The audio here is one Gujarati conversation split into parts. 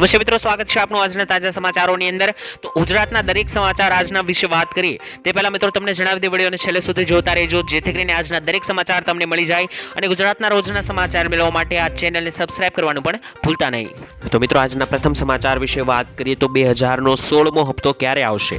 નમસ્તે મિત્રો, સ્વાગત છે આપનું આજના તાજા સમાચારોની અંદર। તો ગુજરાતના દરેક સમાચાર આજના વિશે વાત કરીએ તે પહેલા મિત્રો તમને જણાવી દે વિડિયોને છેલ્લે સુધી જોતા રહેજો, જેથી કરીને આજના દરેક સમાચાર તમને મળી જાય અને ગુજરાતના રોજના સમાચાર મેળવવા માટે આ ચેનલને સબસ્ક્રાઇબ કરવાનું પણ ભૂલતા નહીં। તો મિત્રો આજના પ્રથમ સમાચાર વિશે વાત કરીએ તો 2000નો 16મો હપ્તો ક્યારે આવશે?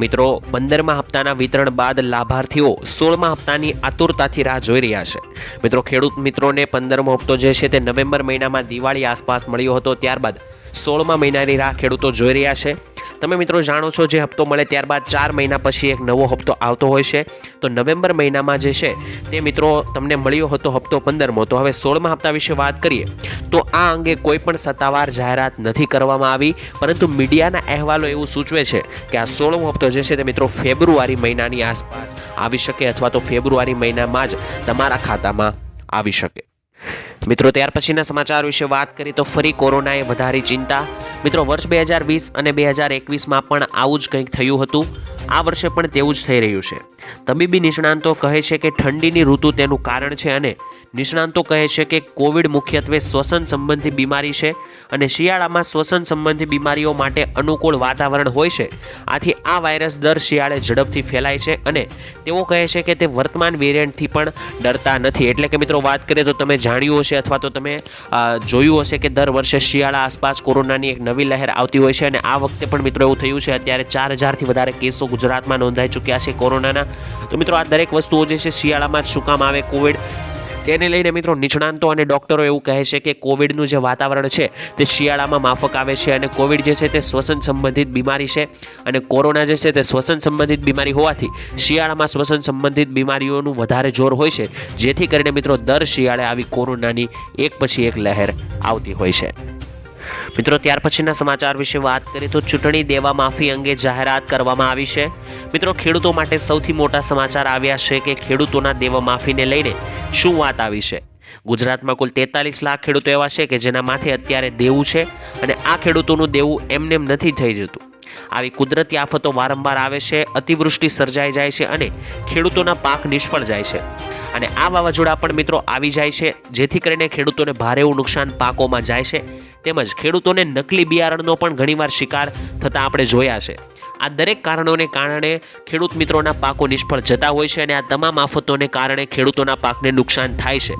મિત્રો 15મા હપ્તાના વિતરણ બાદ લાભાર્થીઓ 16મા હપ્તાની આતુરતાથી રાહ જોઈ રહ્યા છે। મિત્રો ખેડૂત મિત્રોને 15મો હપ્તો જે છે તે નવેમ્બર મહિનામાં દિવાળી આસપાસ મળ્યો હતો, ત્યારબાદ 16મા મહિનાની રાહ ખેડૂતો જોઈ રહ્યા છે। તમે મિત્રો જાણો છો જે હપ્તો મળે ત્યારબાદ 4 મહિના પછી એક નવો હપ્તો આવતો હોય છે। તો નવેમ્બર મહિનામાં જે છે તે મિત્રો તમને મળ્યો હતો હપ્તો 15મો। તો હવે 16મા હપ્તા વિશે વાત કરીએ તો આ અંગે કોઈ પણ સત્તાવાર જાહેરાત નથી કરવામાં આવી, પરંતુ મીડિયાના અહેવાલો એવું સૂચવે છે કે આ 16મો હપ્તો જે છે તે મિત્રો ફેબ્રુઆરી મહિનાની આસપાસ આવી શકે અથવા તો ફેબ્રુઆરી મહિનામાં જ તમારા ખાતામાં આવી શકે। મિત્રો ત્યાર પછીના સમાચાર વિશે વાત કરીએ તો ફરી કોરોનાએ વધારી ચિંતા। મિત્રો વર્ષ 2020 અને 2021માં પણ આવું જ કંઈક થયું હતું, આ વર્ષે પણ તેવું જ થઈ રહ્યું છે। તબીબી નિષ્ણાંતો કહે છે કે ઠંડીની ઋતુ તેનું કારણ છે અને નિષ્ણાંતો કહે છે કે કોવિડ મુખ્યત્વે શ્વસન સંબંધી બીમારી છે અને શિયાળામાં શ્વસન સંબંધી બીમારીઓ માટે અનુકૂળ વાતાવરણ હોય છે, આથી આ વાયરસ દર શિયાળે ઝડપથી ફેલાય છે અને તેઓ કહે છે કે તે વર્તમાન વેરિયન્ટથી પણ ડરતા નથી। એટલે કે મિત્રો વાત કરીએ તો તમે જાણ્યું હશે અથવા તો તમે જોયું હશે કે દર વર્ષે શિયાળા આસપાસ કોરોનાની એક નવી લહેર આવતી હોય છે અને આ વખતે પણ મિત્રો એવું થયું છે। અત્યારે 4000થી વધારે કેસો ગુજરાતમાં નોંધાઈ ચૂક્યા છે કોરોનાના। તો મિત્રો આ દરેક વસ્તુઓ જે છે શિયાળામાં જ શું કામ આવે કોવિડ, તેને લઈને મિત્રો નિષ્ણાંતો અને ડોક્ટરો એવું કહે છે કે કોવિડનું જે વાતાવરણ છે તે શિયાળામાં માફક આવે છે અને કોવિડ જે છે તે શ્વસન સંબંધિત બીમારી છે અને કોરોના જે છે તે શ્વસન સંબંધિત બીમારી હોવાથી શિયાળામાં શ્વસન સંબંધિત બીમારીઓનું વધારે જોર હોય છે, જેથી કરીને મિત્રો દર શિયાળે આવી કોરોનાની એક પછી એક લહેર આવતી હોય છે। મિત્રો ત્યાર પછીના સમાચાર વિશે વાત કરીએ તો ચૂંટણી દેવા માફી અંગે જાહેરાત કરવામાં આવી છે। મિત્રો ખેડૂતો માટે સૌથી મોટા સમાચાર આવ્યા છે કે ખેડૂતોના દેવા માફીને લઈને શું વાત આવી છે। ગુજરાતમાં કુલ 43 લાખ ખેડૂતો એવા છે કે જેના માથે અત્યારે દેવું છે અને આ ખેડૂતોનું દેવું એમનેમ નથી થઈ જતું। આવી કુદરતી આફતો વારંવાર આવે છે, અતિવૃષ્ટિ સર્જાઈ જાય છે અને ખેડૂતોના પાક નિષ્ફળ જાય છે અને આ વાવાઝોડા પણ મિત્રો આવી જાય છે, જેથી કરીને ખેડૂતોને ભારે એવું નુકસાન પાકોમાં જાય છે, તેમજ ખેડૂતોને નકલી બિયારણનો પણ ઘણીવાર શિકાર થતા આપણે જોયા છે। આ દરેક કારણોને કારણે ખેડૂત મિત્રોના પાકો નિષ્ફળ જતા હોય છે અને આ તમામ આફતોને કારણે ખેડૂતોના પાકને નુકસાન થાય છે।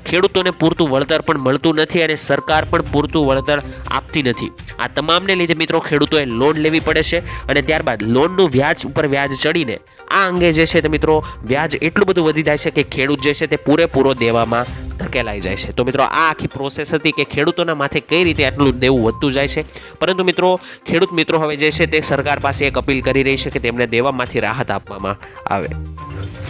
ખેડૂતોને પૂરતું વળતર પણ મળતું નથી અને સરકાર પણ પૂરતું વળતર આપતી નથી। આ તમામને લીધે મિત્રો ખેડૂતોએ લોન લેવી પડે છે અને ત્યારબાદ લોનનું વ્યાજ ઉપર વ્યાજ ચડીને આ અંગે જે છે તે મિત્રો વ્યાજ એટલું બધું વધી જાય છે કે ખેડૂત જે છે તે પૂરેપૂરો દેવામાં ધકેલાઈ જાય છે। તો મિત્રો આ આખી પ્રોસેસ હતી કે ખેડૂતોના માથે કઈ રીતે આટલું દેવું વધતું જાય છે, પરંતુ મિત્રો ખેડૂત મિત્રો હવે જે છે તે સરકાર પાસે એક અપીલ કરી રહી છે કે તેમને દેવામાંથી રાહત આપવામાં આવે।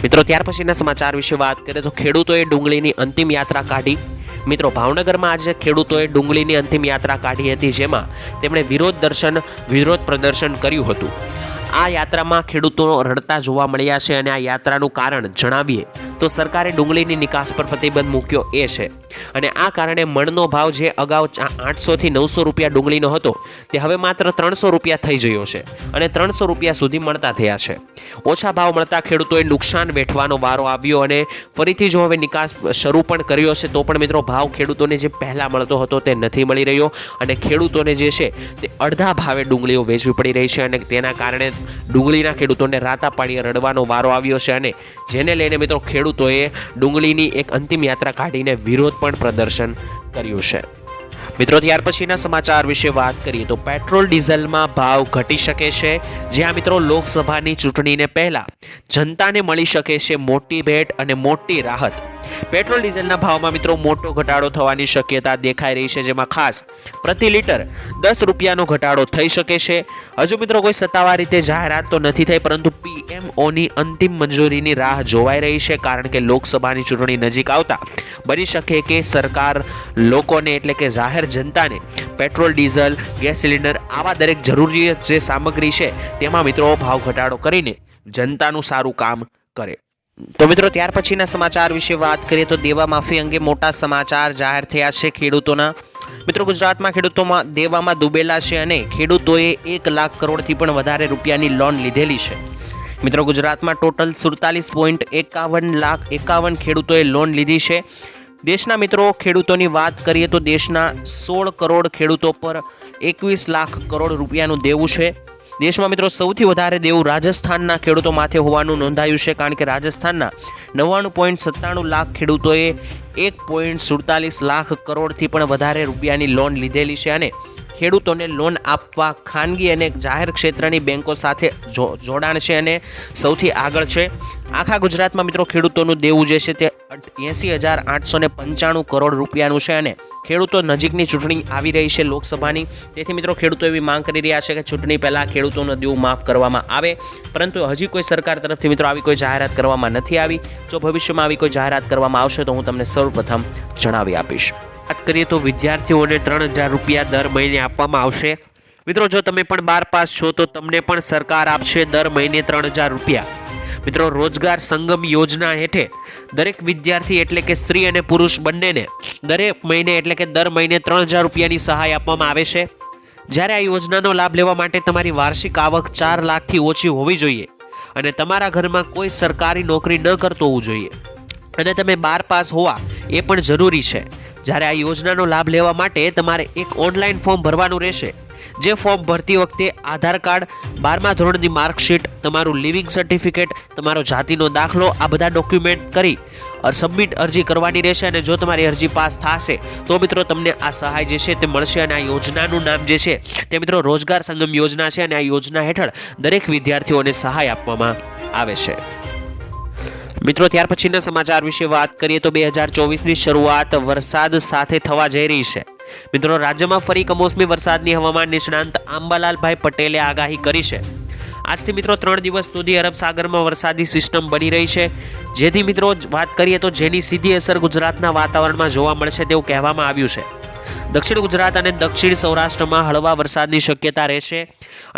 મિત્રો ત્યાર પછીના સમાચાર વિશે વાત કરીએ તો ખેડૂતોએ ડુંગળીની અંતિમ યાત્રા કાઢી। મિત્રો ભાવનગરમાં આજે ખેડૂતોએ ડુંગળીની અંતિમ યાત્રા કાઢી હતી, જેમાં તેમણે વિરોધ પ્રદર્શન કર્યું હતું। આ યાત્રામાં ખેડૂતો રડતા જોવા મળ્યા છે અને આ યાત્રાનું કારણ જણાવીએ તો સરકારે ડુંગળીની નિકાસ પર પ્રતિબંધ મૂક્યો એ છે અને આ કારણે મણનો ભાવ જે અગાઉ 800થી 900 રૂપિયા ડુંગળીનો હતો તે હવે માત્ર 300 રૂપિયા થઈ ગયો છે અને 300 રૂપિયા સુધી મળતા થયા છે। ઓછા ભાવ મળતા ખેડૂતોએ નુકસાન વેઠવાનો વારો આવ્યો અને ફરીથી જો હવે નિકાસ શરૂ પણ કર્યો છે તો પણ મિત્રો ભાવ ખેડૂતોને જે પહેલાં મળતો હતો તે નથી મળી રહ્યો અને ખેડૂતોને જે છે તે અડધા ભાવે ડુંગળીઓ વેચવી પડી રહી છે અને તેના કારણે ડુંગળીના ખેડૂતોને રાતા પાડીએ રડવાનો વારો આવ્યો છે અને જેને લઈને મિત્રો ખેડૂતોએ ડુંગળીની એક અંતિમ યાત્રા કાઢીને વિરોધ પણ પ્રદર્શન કર્યું છે। મિત્રો ત્યાર પછીના સમાચાર વિશે વાત કરીએ તો પેટ્રોલ ડીઝલમાં ભાવ ઘટી શકે છે, જ્યાં મિત્રો લોકસભાની ચૂંટણીને પહેલા જનતાને મળી શકે છે મોટી ભેટ અને મોટી રાહત। પેટ્રોલ ડીઝલના ભાવમાં મિત્રો મોટો ઘટાડો થવાની શક્યતા દેખાઈ રહી છે, જેમાં ખાસ પ્રતિ લીટર 10 રૂપિયાનો ઘટાડો થઈ શકે છે। હજુ મિત્રો કોઈ સત્તાવાર રીતે જાહેરાત તો નથી થઈ, પરંતુ પીએમઓની અંતિમ મંજૂરીની રાહ જોવાઈ રહી છે, કારણ કે લોકસભાની ચૂંટણી નજીક આવતા બની શકે કે સરકાર લોકોને એટલે કે જાહેર જનતાને પેટ્રોલ ડીઝલ ગેસ સિલિન્ડર આવા દરેક જરૂરી જે સામગ્રી છે તેમાં મિત્રો ભાવ ઘટાડો કરીને જનતાનું સારું કામ કરે। તો મિત્રો ત્યાર પછીના સમાચાર વિશે વાત કરીએ તો દેવા માફી અંગે મોટા સમાચાર જાહેર થયા છે ખેડૂતોના। મિત્રો ગુજરાતમાં ખેડૂતોમાં દેવામાં ડૂબેલા છે અને ખેડૂતોએ 1 લાખ કરોડથી પણ વધારે રૂપિયાની લોન લીધેલી છે। મિત્રો ગુજરાતમાં ટોટલ 47.51 લાખ 51 ખેડૂતોએ લોન લીધી છે। દેશના મિત્રો ખેડૂતોની વાત કરીએ તો દેશના 16 કરોડ ખેડૂતો પર 21 લાખ કરોડ રૂપિયાનું દેવું છે. દેશમાં મિત્રો સૌથી વધારે દેવું રાજસ્થાનના ખેડૂતો માથે હોવાનું નોંધાયું છે, કારણ કે રાજસ્થાનના 99.97 લાખ ખેડૂતોએ 1.47 લાખ કરોડથી પણ વધારે રૂપિયાની લોન લીધેલી છે અને ખેડૂતોને લોન આપવા ખાનગી અને જાહેર ક્ષેત્રની બેંકો સાથે જોડાણ છે અને સૌથી આગળ છે. આખા ગુજરાતમાં મિત્રો ખેડૂતોનું દેવું જે છે તે 80,895 કરોડ રૂપિયાનું છે અને ખેડૂતો નજીકની ચૂંટણી આવી રહી છે લોકસભાની, તેથી મિત્રો ખેડૂતો એવી માંગ કરી રહ્યા છે કે ચૂંટણી પહેલાં ખેડૂતોનું દેવું માફ કરવામાં આવે, પરંતુ હજી કોઈ સરકાર તરફથી મિત્રો આવી કોઈ જાહેરાત કરવામાં નથી આવી. જો ભવિષ્યમાં આવી કોઈ જાહેરાત કરવામાં આવશે તો હું તમને સૌપ્રથમ જણાવી આપીશ. વાત કરીએ તો વિદ્યાર્થીઓને 3,000 રૂપિયા દર મહિને આપવામાં આવશે. મિત્રો જો તમે પણ 12 પાસ છો તો તમને પણ સરકાર આપશે દર મહિને 3,000 રૂપિયા. મિત્રો રોજગાર સંગમ યોજના હેઠળ દરેક વિદ્યાર્થી એટલે કે સ્ત્રી અને પુરુષ બંનેને દરેક મહિને એટલે કે દર મહિને 3,000 રૂપિયાની સહાય આપવામાં આવે છે. જ્યારે આ યોજનાનો લાભ લેવા માટે તમારી વાર્ષિક આવક 4 લાખથી ઓછી હોવી જોઈએ અને તમારા ઘરમાં કોઈ સરકારી નોકરી ન કરતો હોવું જોઈએ અને તમે 12 પાસ હોવા એ પણ જરૂરી છે. જ્યારે આ યોજનાનો લાભ લેવા માટે તમારે એક ઓનલાઈન ફોર્મ ભરવાનું રહેશે. જે ફોર્મ ભરતી વખતે આધાર કાર્ડ, 12મા ધોરણની માર્કશીટ, તમારું લિવિંગ સર્ટિફિકેટ, તમારો જાતિનો દાખલો, આ બધા ડોક્યુમેન્ટ કરી સબમિટ અરજી કરવાની રહેશે અને જો તમારી અરજી પાસ થશે તો મિત્રો તમને આ સહાય જે છે તે મળશે. અને આ યોજનાનું નામ જે છે તે મિત્રો રોજગાર સંગમ યોજના છે અને આ યોજના હેઠળ દરેક વિદ્યાર્થીઓને સહાય આપવામાં આવે છે. મિત્રો ત્યાર પછીના સમાચાર વિશે વાત કરીએ તો 2024ની શરૂઆત વરસાદ સાથે થવા જઈ રહી છે. મિત્રો રાજ્યમાં ફરી કમોસમી વરસાદની હવામાન નિષ્ણાંત આંબાલાલભાઈ પટેલે આગાહી કરી છે. આજથી મિત્રો 3 દિવસ સુધી અરબ સાગરમાં વરસાદી સિસ્ટમ બની રહી છે, જેથી મિત્રો વાત કરીએ તો જેની સીધી અસર ગુજરાતના વાતાવરણમાં જોવા મળશે તેવું કહેવામાં આવ્યું છે. દક્ષિણ ગુજરાત અને દક્ષિણ સૌરાષ્ટ્રમાં હળવા વરસાદની શક્યતા રહેશે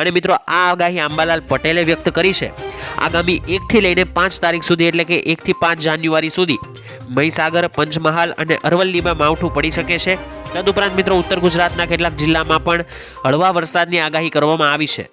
અને મિત્રો આ આગાહી આંબાલાલ પટેલે વ્યક્ત કરી છે. આગામી 1 થી લઈને 5 તારીખ સુધી એટલે કે 1 થી 5 જાન્યુઆરી સુધી મહીસાગર, પંચમહાલ અને અરવલ્લીમાં માવઠું પડી શકે છે. તદુપરાંત મિત્રો ઉત્તર ગુજરાતના કેટલાક જિલ્લામાં પણ હળવા વરસાદની આગાહી કરવામાં આવી છે.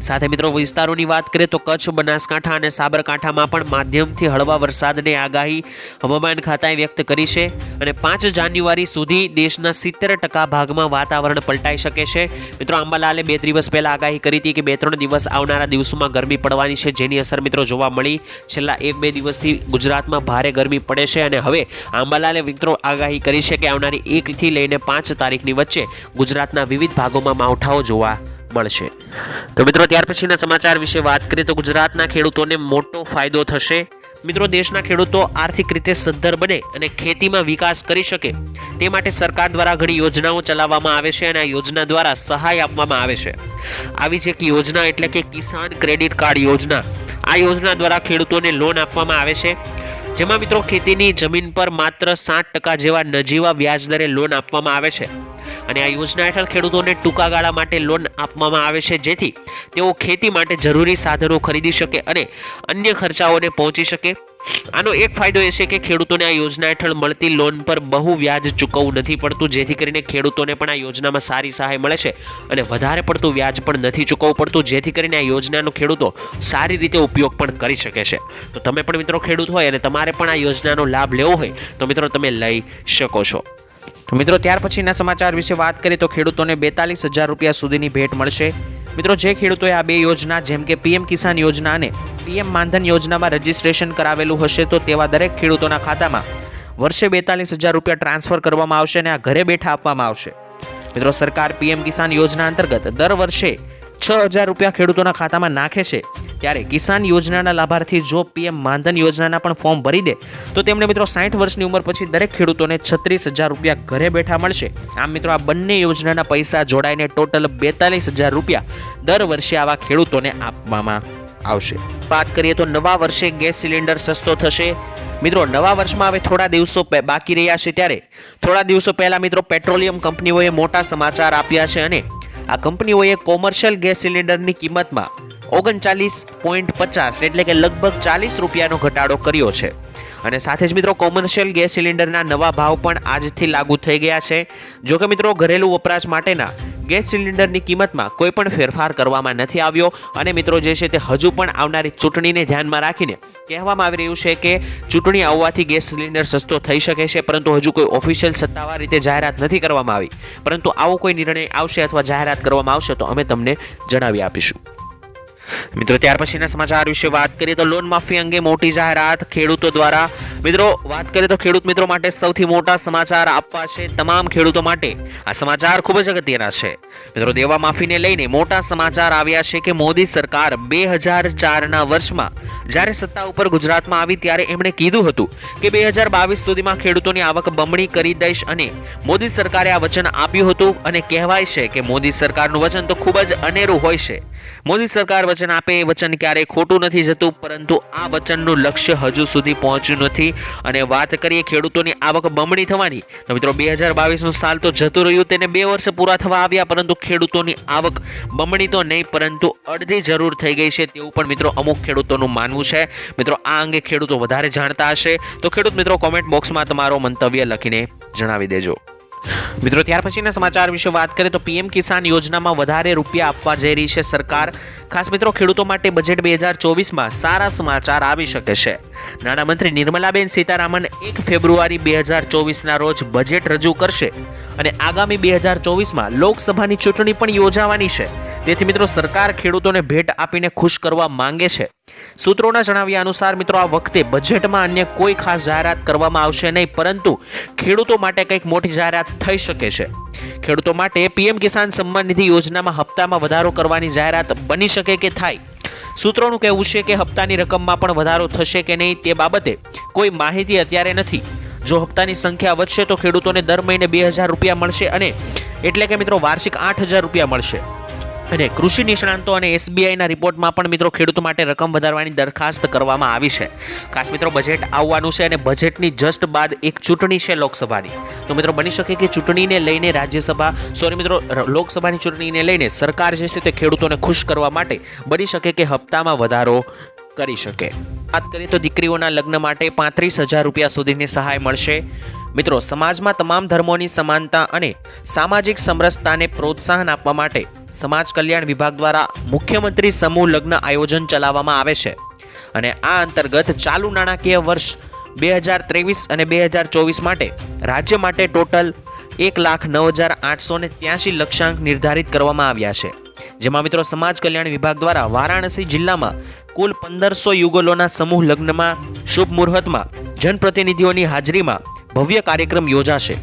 સાથે મિત્રો વિસ્તારોની વાત કરીએ તો કચ્છ, બનાસકાંઠા અને સાબરકાંઠામાં પણ માધ્યમથી હળવા વરસાદની આગાહી હવામાન ખાતાએ વ્યક્ત કરી છે અને 5 જાન્યુઆરી સુધી દેશના 70% ભાગમાં વાતાવરણ પલટાઈ શકે છે. મિત્રો આંબાલાલે 2 દિવસ પહેલા આગાહી કરી હતી કે 2-3 દિવસ આવનારા દિવસોમાં ગરમી પડવાની છે, જેની અસર મિત્રો જોવા મળી. છેલ્લા 1-2 દિવસથી ગુજરાતમાં ભારે ગરમી પડે છે અને હવે આંબાલાલે મિત્રો આગાહી કરી છે કે આવનારી 1 થી લઈને 5 તારીખની વચ્ચે ગુજરાતના વિવિધ ભાગોમાં માવઠાઓ જોવા મળશે. તો મિત્રો ત્યાર પછીના સમાચાર વિશે વાત કરીએ તો ગુજરાતના ખેડૂતોને મોટો ફાયદો થશે. મિત્રો દેશના ખેડૂતો આર્થિક રીતે સદ્ધર બને અને ખેતીમાં વિકાસ કરી શકે તે માટે સરકાર દ્વારા ઘણી યોજનાઓ ચલાવવામાં આવે છે અને આ યોજના દ્વારા સહાય આપવામાં આવે છે. આવી જ એક યોજના એટલે કે કિસાન ક્રેડિટ કાર્ડ યોજના. આ યોજના દ્વારા ખેડૂતોને લોન આપવામાં આવે છે, જેમાં મિત્રો ખેતીની જમીન પર માત્ર 7% જેવા નજીવા વ્યાજ દરે લોન આપવામાં આવે છે અને આ યોજના હેઠળ ખેડૂતોને ટૂંકા ગાળા માટે લોન આપવામાં આવે છે, જેથી તેઓ ખેતી માટે જરૂરી સાધનો ખરીદી શકે અને અન્ય ખર્ચાઓને પહોંચી શકે. આનો એક ફાયદો એ છે કે ખેડૂતોને આ યોજના હેઠળ મળતી લોન પર બહુ વ્યાજ ચૂકવવું નથી પડતું, જેથી કરીને ખેડૂતોને પણ આ યોજનામાં સારી સહાય મળે છે અને વધારે પડતું વ્યાજ પણ નથી ચૂકવવું પડતું, જેથી કરીને આ યોજનાનો ખેડૂતો સારી રીતે ઉપયોગ પણ કરી શકે છે. તો તમે પણ મિત્રો ખેડૂત હોય અને તમારે પણ આ યોજનાનો લાભ લેવો હોય તો મિત્રો તમે લઈ શકો છો. તો મિત્રો ત્યાર પછીના સમાચાર વિશે વાત કરીએ તો ખેડૂતોને 42,000 રૂપિયા સુધીની ભેટ મળશે. મિત્રો જે ખેડૂતોએ આ 2 યોજના જેમ કે પીએમ કિસાન યોજના અને પીએમ માનધન યોજનામાં રજીસ્ટ્રેશન કરાવેલું હશે તો તેવા દરેક ખેડૂતોના ખાતામાં વર્ષે 42,000 રૂપિયા ટ્રાન્સફર કરવામાં આવશે અને આ ઘરે બેઠા આપવામાં આવશે. મિત્રો સરકાર પીએમ કિસાન યોજના અંતર્ગત દર વર્ષે 6,000 રૂપિયા ખેડૂતોના ખાતામાં નાખે છે, ત્યારે કિસાન યોજનાના લાભાર્થી જો પીએમ માનધન યોજનાના પણ ફોર્મ ભરી દે તો તેમને મિત્રો 60 વર્ષની ઉંમર પછી દરેક ખેડૂતોને 36,000 રૂપિયા ઘરે બેઠા મળશે. આમ મિત્રો આ બંને યોજનાના પૈસા જોડાઈને ટોટલ 42,000 રૂપિયા દર વર્ષે આવા ખેડૂતોને આપવામાં આવશે. વાત કરીએ તો નવા વર્ષે ગેસ સિલિન્ડર સસ્તો થશે. મિત્રો નવા વર્ષમાં હવે થોડા દિવસો બાકી રહ્યા છે, ત્યારે થોડા દિવસો પહેલા મિત્રો પેટ્રોલિયમ કંપનીઓએ મોટા સમાચાર આપ્યા છે અને આ કંપનીઓએ કોમર્શિયલ ગેસ સિલિન્ડરની કિંમતમાં 39.50 એટલે કે લગભગ 40 રૂપિયાનો ઘટાડો કર્યો છે અને સાથે જ મિત્રો કોમર્શિયલ ગેસ સિલિન્ડરના નવા ભાવ પણ આજથી લાગુ થઈ ગયા છે. જો કે મિત્રો ઘરેલું વપરાશ માટેના ગેસ સિલિન્ડરની કિંમતમાં કોઈ પણ ફેરફાર કરવામાં નથી આવ્યો અને મિત્રો જે છે તે હજુ પણ આવનારી ચૂંટણીને ધ્યાનમાં રાખીને કહેવામાં આવી રહ્યું છે કે ચૂંટણી આવવાથી ગેસ સિલિન્ડર સસ્તો થઈ શકે છે, પરંતુ હજુ કોઈ ઓફિશિયલ સત્તાવાર રીતે જાહેરાત નથી કરવામાં આવી. પરંતુ આવો કોઈ નિર્ણય આવશે અથવા જાહેરાત કરવામાં આવશે તો અમે તમને જણાવી આપીશું. મિત્રો ત્યાર પછીના સમાચાર વિશે વાત કરીએ તો લોન માફી અંગે મોટી જાહેરાત ખેડૂતો દ્વારા. મિત્રો વાત કરીએ તો ખેડૂત મિત્રો માટે સૌથી મોટા સમાચાર આપવા છે તમામ ખેડૂતો માટે. આ સમાચાર ખૂબ જ અગત્યના છે. મિત્રો દેવા માફીને લઈને મોટા સમાચાર આવ્યા છે કે મોદી સરકાર 2004ના વર્ષમાં જ્યારે સત્તા ઉપર ગુજરાતમાં આવી ત્યારે એમણે કીધું હતું કે 2022 સુધીમાં ખેડૂતોની આવક બમણી કરી દઈશ અને મોદી સરકારે આ વચન આપ્યું હતું અને કહેવાય છે કે મોદી સરકારનું વચન તો ખૂબ જ અનેરું હોય છે. મોદી સરકાર વચન આપે એ વચન ક્યારેય ખોટું નથી જતું, પરંતુ આ વચનનું લક્ષ્ય હજુ સુધી પહોંચ્યું નથી. અને વાત કરીએ ખેડૂતોની આવક બમણી થવાની તો મિત્રો 2022નું સાલ તો જતું રહ્યું, તેને 2 વર્ષ પૂરા થવા આવ્યા, પરંતુ ખેડૂતોની આવક બમણી તો નહીં પરંતુ અડધી જરૂર થઈ ગઈ છે તેવું પણ મિત્રો અમુક ખેડૂતોનું માનવું છે. મિત્રો આ અંગે ખેડૂતો વધારે જાણતા હશે તો ખેડૂત મિત્રો કોમેન્ટ બોક્સમાં તમારો મંતવ્ય લખીને જણાવી દેજો. મિત્રો ત્યાર પછીના સમાચાર વિશે વાત કરીએ તો પીએમ કિસાન યોજનામાં વધારે રૂપિયા આપવા જઈ રહી છે સરકાર. ખાસ મિત્રો ખેડૂતો માટે બજેટ 2024માં સારા સમાચાર આવી શકે છે. નાણામંત્રી નિર્મલાબેન સીતારામન 1 ફેબ્રુઆરી 2024ના રોજ બજેટ રજૂ કરશે અને આગામી 2024માં લોકસભાની ચૂંટણી પણ યોજાવાની છે. તેથી મિત્રો સરકાર ખેડૂતોને ભેટ આપીને ખુશ કરવા માંગે છે. સૂત્રોના જણાવ્યા અનુસાર મિત્રો આ વખતે બજેટમાં અન્ય કોઈ ખાસ જાહેરાત કરવામાં આવશે નહીં, પરંતુ ખેડૂતો માટે કંઈક મોટી જાહેરાત થઈ શકે છે. ખેડૂતો માટે પીએમ કિસાન સન્માન નિધિ યોજનામાં હપ્તામાં વધારો કરવાની જાહેરાત બની શકે કે થાય. સૂત્રોનું કહેવું છે કે હપ્તાની રકમમાં પણ વધારો થશે કે નહીં તે બાબતે કોઈ માહિતી અત્યારે નથી. જો હપ્તાની સંખ્યા વધશે તો ખેડૂતોને દર મહિને 2000 રૂપિયા મળશે અને એટલે કે મિત્રો વાર્ષિક 8000 રૂપિયા મળશે. અને કૃષિ નિષ્ણાંતો અને એસબીઆઈના રિપોર્ટમાં પણ મિત્રો ખેડૂતો માટે રકમ વધારવાની દરખાસ્ત કરવામાં આવી છે. ખાસ મિત્રો બજેટ આવવાનું છે અને બજેટની જસ્ટ બાદ એક ચૂંટણી છે લોકસભાની. તો મિત્રો બની શકે કે ચૂંટણીને લઈને લોકસભાની ચૂંટણીને લઈને સરકાર જે છે તે ખેડૂતોને ખુશ કરવા માટે બની શકે કે હપ્તામાં વધારો કરી શકે. વાત કરીએ તો દીકરીઓના લગ્ન માટે 35,000 રૂપિયા સુધીની સહાય મળશે. મિત્રો સમાજમાં તમામ ધર્મોની સમાનતા અને સામાજિક સમરસતાને પ્રોત્સાહન આપવા માટે સમાજ કલ્યાણ વિભાગ દ્વારા મુખ્યમંત્રી સમૂહ લગ્ન આયોજન ચલાવવામાં આવે છે અને આ અંતર્ગત ચાલુ નાણાકીય વર્ષ 2023 અને 2024 માટે રાજ્ય માટે ટોટલ 1,09,883 લક્ષ્યાંક નિર્ધારિત કરવામાં આવ્યા છે. જેમાં મિત્રો સમાજ કલ્યાણ વિભાગ દ્વારા વારાણસી જિલ્લામાં કુલ 1500 યુગલોના સમૂહ લગ્નમાં શુભ મુહૂર્તમાં જનપ્રતિનિધિઓની હાજરીમાં ભવ્ય કાર્યક્રમ યોજાશે.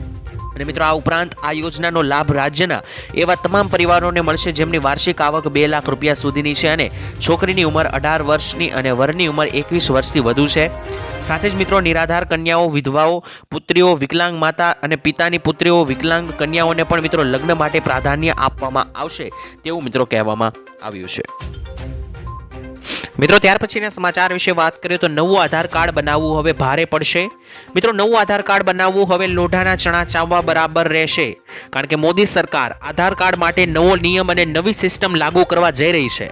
અને મિત્રો આ ઉપરાંત આ યોજનાનો લાભ રાજ્યના એવા તમામ પરિવારોને મળશે જેમની વાર્ષિક આવક 2 લાખ રૂપિયા સુધીની છે અને છોકરીની ઉંમર 18 વર્ષની અને વરની ઉંમર 21 વર્ષથી વધુ છે. સાથે જ મિત્રો નિરાધાર કન્યાઓ, વિધવાઓ, પુત્રીઓ, વિકલાંગ માતા અને પિતાની પુત્રીઓ, વિકલાંગ કન્યાઓને પણ મિત્રો લગ્ન માટે પ્રાધાન્ય આપવામાં આવશે તેવું મિત્રો કહેવામાં આવ્યું છે. મિત્રો ત્યાર પછીના સમાચાર વિશે વાત કરીએ તો નવું આધાર કાર્ડ બનાવવું હવે ભારે પડશે. મિત્રો નવું આધાર કાર્ડ બનાવવું હવે લોઢાના ચણા ચાવવા બરાબર રહેશે, કારણ કે મોદી સરકાર આધાર કાર્ડ માટે નવો નિયમ અને નવી સિસ્ટમ લાગુ કરવા જઈ રહી છે.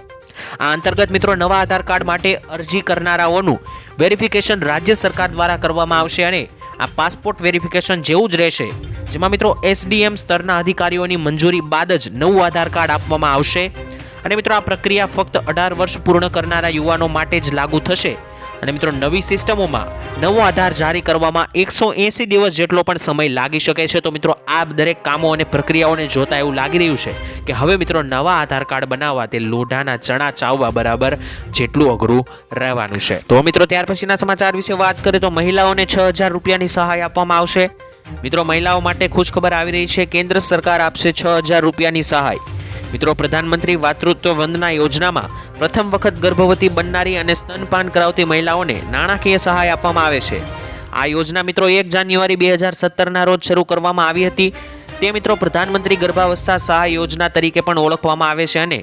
આ અંતર્ગત મિત્રો નવા આધાર કાર્ડ માટે અરજી કરનારાઓનું વેરિફિકેશન રાજ્ય સરકાર દ્વારા કરવામાં આવશે અને આ પાસપોર્ટ વેરિફિકેશન જેવું જ રહેશે, જેમાં મિત્રો એસડીએમ સ્તરના અધિકારીઓની મંજૂરી બાદ જ નવું આધાર કાર્ડ આપવામાં આવશે. અને મિત્રો આ પ્રક્રિયા ફક્ત 18 વર્ષ પૂર્ણ કરનારા યુવાનો માટે જ લાગુ થશે. અને મિત્રો નવી સિસ્ટમોમાં નવો આધાર જારી કરવામાં 180 દિવસ જેટલો પણ સમય લાગી શકે છે. તો મિત્રો આ દરેક કામો અને પ્રક્રિયાઓને જોતા એવું લાગી રહ્યું છે કે હવે મિત્રો નવા આધાર કાર્ડ બનાવવા તે લોઢાના ચણા ચાવવા બરાબર જેટલું અઘરું રહેવાનું છે. તો મિત્રો ત્યાર પછીના સમાચાર વિશે વાત કરીએ તો મહિલાઓને 6,000 રૂપિયાની સહાય આપવામાં આવશે. મિત્રો મહિલાઓ માટે ખુશખબર આવી રહી છે. કેન્દ્ર સરકાર આપશે 6,000 રૂપિયાની સહાય. મિત્રો પ્રધાનમંત્રી માતૃત્વ વંદના યોજનામાં પ્રથમ વખત ગર્ભવતી બનનારી અને સ્તનપાન કરાવતી મહિલાઓને નાણાકીય સહાય આપવામાં આવે છે. આ યોજના મિત્રો 1 જાન્યુઆરી 2017ના રોજ શરૂ કરવામાં આવી હતી. તે મિત્રો પ્રધાનમંત્રી ગર્ભાવસ્થા સહાય યોજના તરીકે પણ ઓળખવામાં આવે છે અને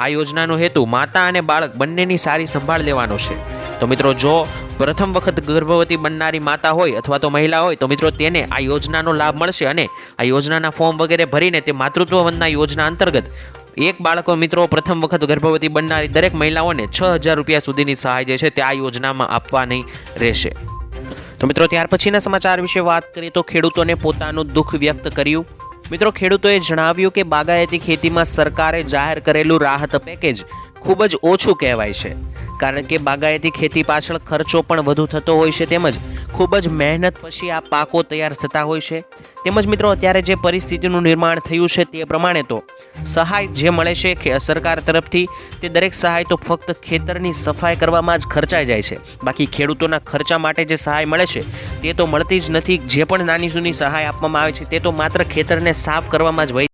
આ યોજનાનો હેતુ માતા અને બાળક બંનેની સારી સંભાળ લેવાનો છે. તો મિત્રો જો પ્રથમ વખત ગર્ભવતી બનનારી માતા હોય અથવા તો મહિલા હોય તો મિત્રો તેને આ યોજનાનો લાભ મળશે અને આ યોજનાના ફોર્મ વગેરે ભરીને તે માતૃત્વ વંદના યોજના અંતર્ગત એક બાળકો મિત્રો પ્રથમ વખત ગર્ભવતી બનનારી દરેક મહિલાઓને 6,000 રૂપિયા સુધીની સહાય જે છે તે આ યોજનામાં આપવાની રહેશે. તો મિત્રો ત્યાર પછીના સમાચાર વિશે વાત કરીએ તો ખેડૂતોને પોતાનું દુઃખ વ્યક્ત કર્યું. મિત્રો, ખેડૂતોએ જણાવ્યું કે બાગાયતી ખેતીમાં સરકારે જાહેર કરેલું રાહત પેકેજ ખૂબ જ ઓછું કહેવાય છે, કારણ કે બાગાયતી ખેતી પાછળ ખર્ચો પણ વધુ થતો હોય છે, તેમજ ખૂબ જ મહેનત પછી આ પાકો તૈયાર થતા હોય છે. તેમજ મિત્રો, અત્યારે જે પરિસ્થિતિનું નિર્માણ થયું છે તે પ્રમાણે તો સહાય જે મળે છે સરકાર તરફથી, તે દરેક સહાય તો ફક્ત ખેતરની સફાઈ કરવામાં જ ખર્ચાઈ જાય છે. બાકી ખેડૂતોના ખર્ચા માટે જે સહાય મળે છે તે તો મળતી જ નથી. જે પણ નાની સૂની સહાય આપવામાં આવે છે તે તો માત્ર ખેતરને સાફ કરવામાં જ વહી